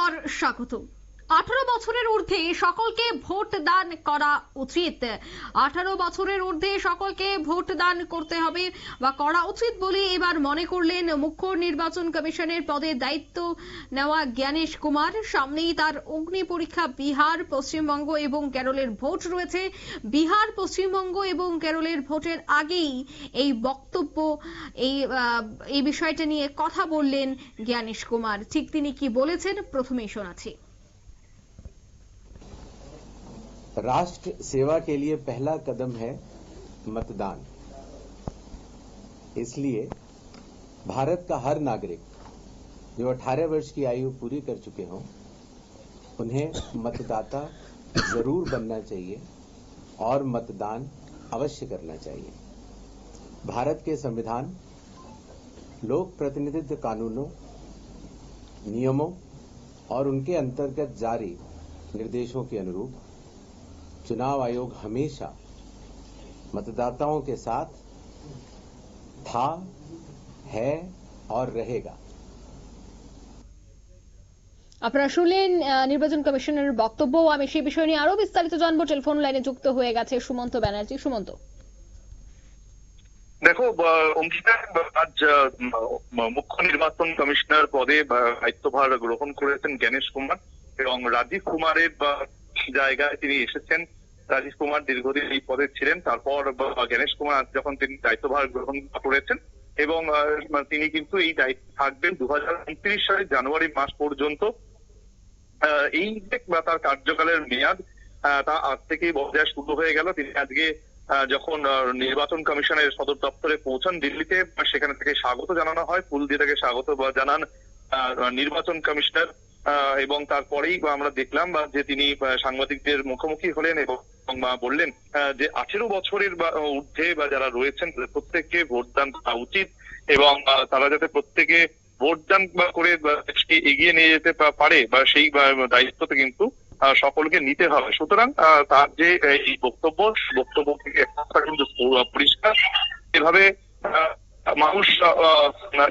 আবার স্বাগত। 18 বছরের ঊর্ধ্বে সকলকে ভোট দান করা উচিত। 18 বছরের ঊর্ধ্বে সকলকে ভোট দান করতে হবে বা করা উচিত বলে এবার মনে করলেন মুখ্য নির্বাচন কমিশনের পদে দায়িত্ব নেওয়া জ্ঞানেশ কুমার। সামনেই তার অগ্নি পরীক্ষা বিহার, পশ্চিমবঙ্গ এবং কেরলের ভোট রয়েছে। বিহার, পশ্চিমবঙ্গ এবং কেরলের ভোটের আগেই এই বক্তব্য, এই বিষয়টা নিয়ে কথা বললেন জ্ঞানেশ কুমার। ঠিক তিনি কি বলেছেন প্রথমেই শোনাচ্ছি। राष्ट्र सेवा के लिए पहला कदम है मतदान। इसलिए भारत का हर नागरिक जो 18 वर्ष की आयु पूरी कर चुके हों उन्हें मतदाता जरूर बनना चाहिए और मतदान अवश्य करना चाहिए। भारत के संविधान लोक प्रतिनिधित्व कानूनों, नियमों और उनके अंतर्गत जारी निर्देशों के अनुरूप चुनाव आयोग हमेशा मतदाताओं के साथ था, है और रहेगा। আপনারা শুনলেন নির্বাচন কমিশনের বক্তব্য। আমি সেই বিষয় নিয়ে আরো বিস্তারিত জানবো। টেলিফোন লাইনে যুক্ত হয়ে গেছে সুমন্ত ব্যানার্জি। সুমন্ত, দেখো, অঙ্কিতা আজ মুখ্য নির্বাচন কমিশনার পদে দায়িত্বভার গ্রহণ করেছেন জ্ঞানেশ কুমার এবং রাজীব কুমারের জায়গায় তিনি এসেছেন। রাজীব কুমার দীর্ঘদিন এই পদে ছিলেন, তারপর জ্ঞানেশ কুমার যখন তিনি দায়িত্বভার গ্রহণ করেছেন এবং তিনি কিন্তু এই দায়িত্বে থাকবেন 2029 সালের জানুয়ারি মাস পর্যন্ত। এই যে তার কার্যকালের মেয়াদ তা আজ থেকেই বজায় শুরু হয়ে গেল। তিনি আজকে যখন নির্বাচন কমিশনের সদর দপ্তরে পৌঁছান দিল্লিতে, সেখানে থেকে স্বাগত জানানো হয়, ফুল দিয়ে তাকে স্বাগত জানান নির্বাচন কমিশনার। এবং তারপরেই আমরা দেখলাম যে তিনি সাংবাদিকদের মুখোমুখি হলেন এবং বললেন যে 18 বছরের ঊর্ধ্বে বা যারা রয়েছেন প্রত্যেককে ভোটদান করা উচিত এবং তারা যাতে প্রত্যেকে ভোটদান করে এগিয়ে নিয়ে যেতে পারে বা সেই দায়িত্বটা কিন্তু সকলকে নিতে হবে। সুতরাং তার যে এই বক্তব্য কিন্তু পরিষ্কার। এভাবে মানুষ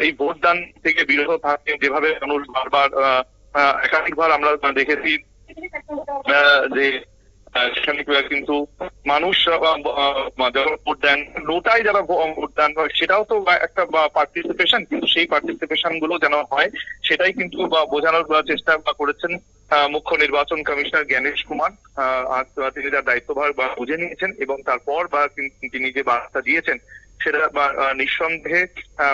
এই ভোটদান থেকে বিরত থাকে, যেভাবে মানুষ বারবার একাধিকবার আমরা দেখেছি যে সেখানে কিন্তু মানুষ যারা ভোট দেন, নোটায় যারা ভোট দেন, সেটাও তো একটা পার্টিসিপেশন, কিন্তু সেই পার্টিসিপেশন গুলো যেন হয় সেটাই কিন্তু বোঝানোর চেষ্টা করেছেন মুখ্য নির্বাচন কমিশনার জ্ঞানেশ কুমার। তিনি তার দায়িত্বভার বুঝে নিয়েছেন এবং তারপর তিনি যে বার্তা দিয়েছেন সেটা নিঃসন্দেহে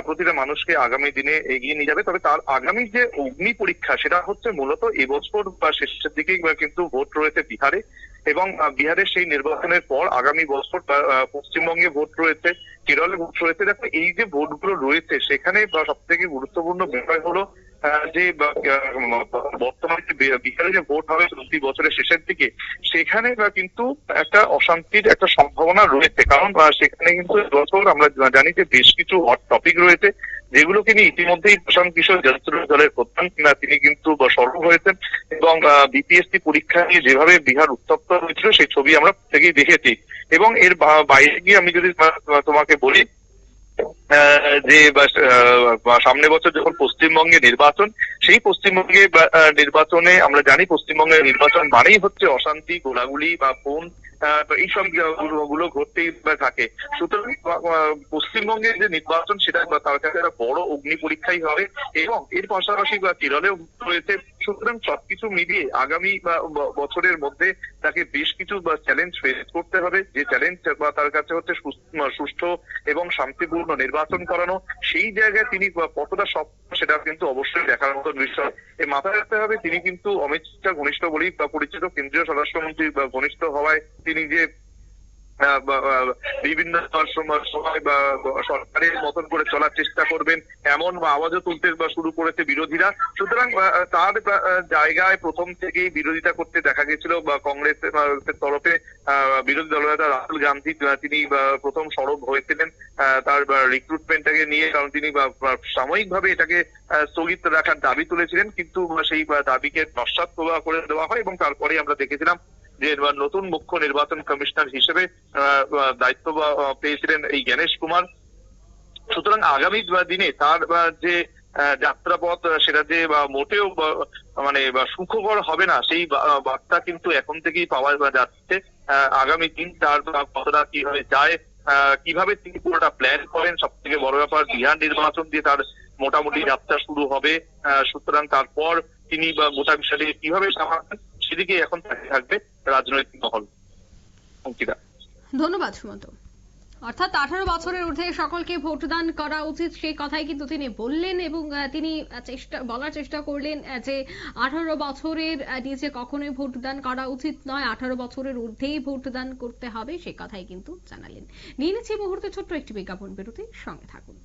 প্রতিটা মানুষকে আগামী দিনে এগিয়ে নিয়ে যাবে। তবে তার আগামী যে অগ্নি পরীক্ষা সেটা হচ্ছে মূলত এবছর বা শেষের দিকে কিন্তু ভোট রয়েছে বিহারে এবং বিহারের সেই নির্বাচনের পর আগামী বছর পশ্চিমবঙ্গে ভোট রয়েছে, কেরলে ভোট রয়েছে। দেখো, এই যে ভোটগুলো রয়েছে সেখানে সব থেকে গুরুত্বপূর্ণ বিষয় হলো যে বর্তমানে বিহারে যে ভোট হবে চলতি বছরের শেষের দিকে, সেখানে কিন্তু একটা অশান্তির একটা সম্ভাবনা রয়েছে। কারণ সেখানে কিন্তু এবছর আমরা জানি যে বেশ কিছু হট টপিক রয়েছে যেগুলোকে নিয়ে ইতিমধ্যেই প্রশান্ত কিশোর দলের প্রধান তিনি কিন্তু সরব হয়েছেন এবং বিপিএসসি পরীক্ষা নিয়ে যেভাবে বিহার উত্তপ্ত হয়েছিল সেই ছবি আমরা প্রত্যেকেই দেখেছি। এবং এর বাইরে গিয়ে আমি যদি তোমাকে বলি যে সামনে বছর যখন পশ্চিমবঙ্গে নির্বাচন, সেই পশ্চিমবঙ্গে নির্বাচনে আমরা জানি পশ্চিমবঙ্গের নির্বাচন মানেই হচ্ছে অশান্তি, গোলাগুলি বা ফোন, এইসব গুলো ঘটতেই থাকে। সুতরাং পশ্চিমবঙ্গের যে নির্বাচন সেটা তার কাছে একটা বড় অগ্নি পরীক্ষাই হবে এবং এর পাশাপাশি কেরলেও রয়েছে। সুতরাং সবকিছু মিলিয়ে আগামী বছরের মধ্যে তাকে বেশ কিছু চ্যালেঞ্জ ফেস করতে হবে। যে চ্যালেঞ্জ তার কাছে হচ্ছে সুষ্ঠু এবং শান্তিপূর্ণ নির্বাচন করানো। সেই জায়গায় তিনি কতটা সফল সেটা কিন্তু অবশ্যই দেখার মতো বিষয়। মাথায় রাখতে হবে তিনি কিন্তু অমিত শাহ ঘনিষ্ঠ বলেই পরিচিত, কেন্দ্রীয় স্বরাষ্ট্রমন্ত্রী ঘনিষ্ঠ হওয়ায় তিনি যে বিভিন্ন সময় বা সরকারের মতন করে চলার চেষ্টা করবেন এমন আওয়াজও তুলতে শুরু করেছে বিরোধীরা। সুতরাং তার জায়গায় প্রথম থেকেই বিরোধিতা করতে দেখা গেছিল বা কংগ্রেসের তরফে বিরোধী দলনেতা রাহুল গান্ধী তিনি প্রথম সরব হয়েছিলেন তার রিক্রুটমেন্টটাকে নিয়ে, কারণ তিনি সাময়িকভাবে এটাকে স্থগিত রাখার দাবি তুলেছিলেন, কিন্তু সেই দাবিকে নস্যাৎ করে দেওয়া হয় এবং তারপরে আমরা দেখেছিলাম যে নতুন মুখ্য নির্বাচন কমিশনার হিসেবে দায়িত্ব পেয়েছিলেন এই জ্ঞানেশ কুমার। সুতরাং আগামী দিনে তার যে যাত্রাপথ সেটা যে মোটেও মানে সুখকর হবে না, সেই বার্তা কিন্তু এখন থেকেই পাওয়া যাচ্ছে। আগামী দিন তার কতটা কিভাবে যায়, কিভাবে তিনি পুরোটা প্ল্যান করেন, সব থেকে বড় ব্যাপার বিহার নির্বাচন দিয়ে তার মোটামুটি যাত্রা শুরু হবে। সুতরাং তারপর তিনি গোটা বিষয়টিকে কিভাবে সামাল সেদিকে এখন থাকবে রাজনৈতিক মহল। অঙ্কিতা, ধন্যবাদ সুমন্ত। অর্থাৎ 18 বছরের ঊর্ধ্বে সকলকে ভোটদান করা উচিত সেই কথাই কিন্তু তিনি বললেন এবং তিনি বলার চেষ্টা করলেন যে 18 বছরের নিচে কখনোই ভোটদান করা উচিত নয়, 18 বছরের ঊর্ধ্বেই ভোটদান করতে হবে সে কথাই কিন্তু জানালেন। নিয়ে নিচ্ছি মুহূর্তে ছোট্ট একটি বিজ্ঞাপন বিরতি, সঙ্গে থাকুন।